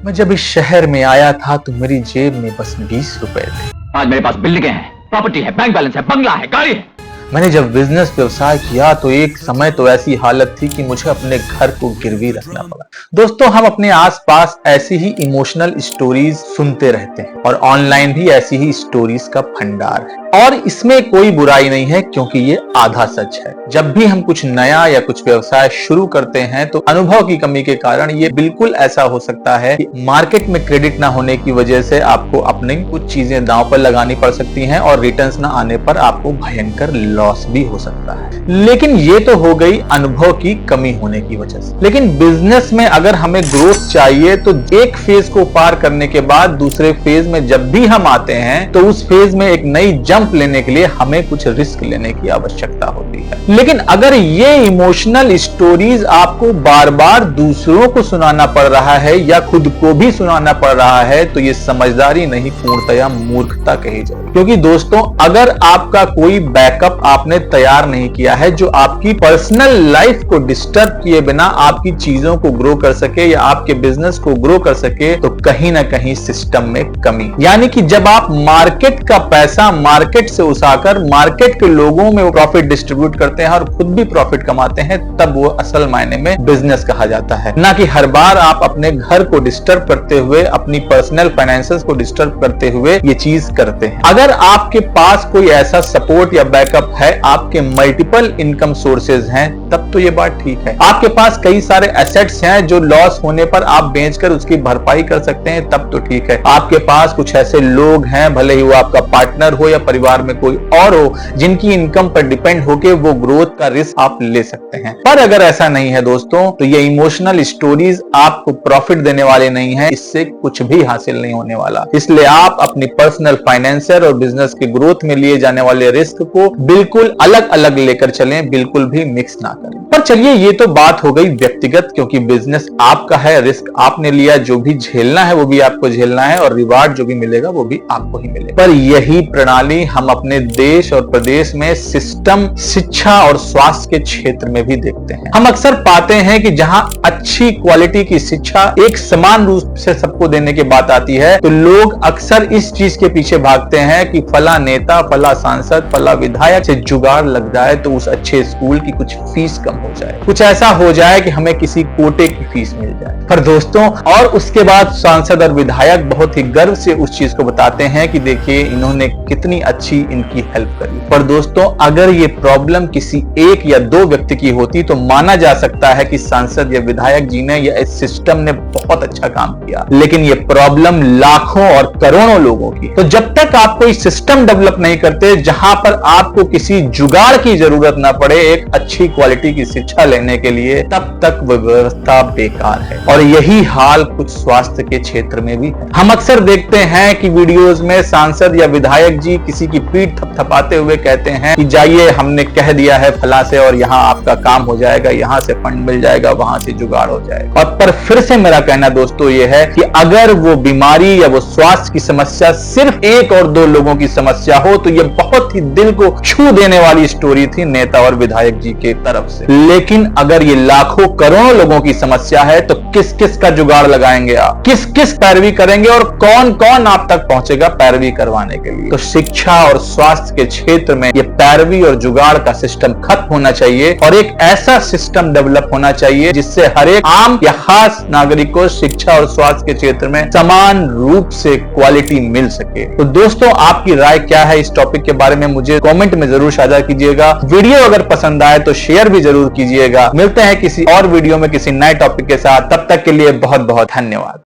मैं जब इस शहर में आया था तो मेरी जेब में बस 20 रुपए थे। आज मेरे पास बिल्डिंगे हैं, प्रॉपर्टी है, बैंक बैलेंस है, बंगला है, गाड़ी है। मैंने जब बिजनेस व्यवसाय किया तो एक समय तो ऐसी हालत थी कि मुझे अपने घर को गिरवी रखना पड़ा। दोस्तों, हम अपने आसपास ऐसी ही इमोशनल स्टोरीज सुनते रहते हैं और ऑनलाइन भी ऐसी ही स्टोरीज का भंडार है और इसमें कोई बुराई नहीं है क्योंकि ये आधा सच है। जब भी हम कुछ नया या कुछ व्यवसाय शुरू करते हैं तो अनुभव की कमी के कारण ये बिल्कुल ऐसा हो सकता है कि मार्केट में क्रेडिट ना होने की वजह से आपको अपनी कुछ चीजें दांव पर लगानी पड़ सकती हैं और रिटर्न्स ना आने पर आपको भयंकर लॉस भी हो सकता है। लेकिन ये तो हो गई अनुभव की कमी होने की वजह से। लेकिन बिजनेस में अगर हमें ग्रोथ चाहिए तो एक फेज को पार करने के बाद दूसरे फेज में जब भी हम आते हैं तो उस फेज में एक नई जंप लेने के लिए हमें कुछ रिस्क लेने की आवश्यकता होती है। लेकिन अगर ये इमोशनल स्टोरीज आपको बार बार दूसरों को सुनाना पड़ रहा है या खुद को भी सुनाना पड़ रहा है तो ये समझदारी नहीं, पूर्णतया मूर्खता कही जाए। क्योंकि दोस्तों, अगर आपका कोई बैकअप आपने तैयार नहीं किया है जो आपकी पर्सनल लाइफ को डिस्टर्ब किए बिना आपकी चीजों को ग्रो कर सके या आपके बिजनेस को ग्रो कर सके, तो कहीं ना कहीं सिस्टम में कमी। यानी कि जब आप मार्केट का पैसा मार्केट से उठाकर मार्केट के लोगों में प्रॉफिट डिस्ट्रीब्यूट करते हैं और खुद भी प्रॉफिट कमाते हैं, तब वो असल मायने में बिजनेस कहा जाता है। ना कि हर बार आप अपने घर को डिस्टर्ब करते हुए, अपनी पर्सनल फाइनेंसेस को डिस्टर्ब करते हुए ये चीज करते हैं। अगर आपके पास कोई ऐसा सपोर्ट या बैकअप है, आपके मल्टीपल इनकम सोर्सेज हैं, तब तो ये बात ठीक है। आपके पास कई सारे एसेट्स हैं जो लॉस होने पर आप बेचकर उसकी भरपाई कर सकते हैं, तब तो ठीक है। आपके पास कुछ ऐसे लोग हैं, भले ही वो आपका पार्टनर हो या परिवार में कोई और हो, जिनकी इनकम पर डिपेंड होके वो ग्रोथ का रिस्क आप ले सकते हैं। पर अगर ऐसा नहीं है दोस्तों, तो ये इमोशनल स्टोरीज आपको प्रॉफिट देने वाले नहीं है, इससे कुछ भी हासिल नहीं होने वाला। इसलिए आप अपनी पर्सनल फाइनेंशियल और बिजनेस के ग्रोथ में लिए जाने वाले रिस्क को बिल्कुल अलग अलग लेकर चलें, बिल्कुल भी मिक्स ना करें। पर चलिए, ये तो बात हो गई व्यक्तिगत, क्योंकि बिजनेस आपका है, रिस्क आपने लिया, जो भी झेलना है वो भी आपको झेलना है और रिवार्ड जो भी मिलेगा वो भी आपको ही मिलेगा। पर यही प्रणाली हम अपने देश और प्रदेश में सिस्टम, शिक्षा और स्वास्थ्य के क्षेत्र में भी देखते हैं। हम अक्सर पाते हैं कि जहां अच्छी क्वालिटी की शिक्षा एक समान रूप से सबको देने की बात आती है, तो लोग अक्सर इस चीज के पीछे भागते हैं कि फला नेता, फला सांसद, फला विधायक से जुगाड़ लग जाए तो उस अच्छे स्कूल की कुछ फीस कम हो जाए, कुछ ऐसा हो जाए कि हमें किसी कोटे की फीस मिल जाए। पर दोस्तों, और उसके बाद सांसद और विधायक बहुत ही गर्व से उस चीज को बताते हैं कि देखिए इन्होंने कितनी अच्छी इनकी हेल्प करी। पर दोस्तों, अगर ये प्रॉब्लम किसी एक या दो व्यक्ति की होती तो माना जा सकता है कि सांसद या विधायक जी ने या इस सिस्टम ने बहुत अच्छा काम किया। लेकिन ये प्रॉब्लम लाखों और करोड़ों लोगों की। तो जब तक आप कोई सिस्टम डेवलप नहीं करते जहां पर आपको किसी जुगाड़ की जरूरत ना पड़े एक अच्छी क्वालिटी की शिक्षा लेने के लिए, तब तक वो व्यवस्था बेकार है। और यही हाल कुछ स्वास्थ्य के क्षेत्र में भी है। हम अक्सर देखते हैं कि वीडियोस में सांसद या विधायक जी किसी की पीठ थपथपाते हुए कहते हैं कि जाइए, हमने कह दिया है फला से और यहाँ आपका काम हो जाएगा, यहाँ से फंड मिल जाएगा, वहां से जुगाड़ हो जाएगा। और पर फिर से मेरा कहना दोस्तों ये है कि अगर वो बीमारी या वो स्वास्थ्य की समस्या सिर्फ एक और दो लोगों की समस्या हो तो ये बहुत ही दिल को छू देने वाली स्टोरी थी नेता और विधायक जी के तरफ से। लेकिन अगर ये लाखों करोड़ों लोगों की समस्या है तो किस किस का जुगाड़ लगाएंगे आप, किस किस पैरवी करेंगे और कौन कौन आप तक पहुंचेगा पैरवी करवाने के लिए। तो शिक्षा और स्वास्थ्य के क्षेत्र में ये पैरवी और जुगाड़ का सिस्टम खत्म होना चाहिए और एक ऐसा सिस्टम डेवलप होना चाहिए जिससे हर एक आम या खास नागरिक को शिक्षा और स्वास्थ्य के क्षेत्र में समान रूप से क्वालिटी मिल सके। तो दोस्तों, आपकी राय क्या है इस टॉपिक के बारे में मुझे कमेंट में जरूर साझा कीजिएगा। वीडियो अगर पसंद आए तो शेयर भी जरूर कीजिएगा। मिलते हैं किसी और वीडियो में किसी नए टॉपिक के साथ, तब तक के लिए बहुत बहुत धन्यवाद।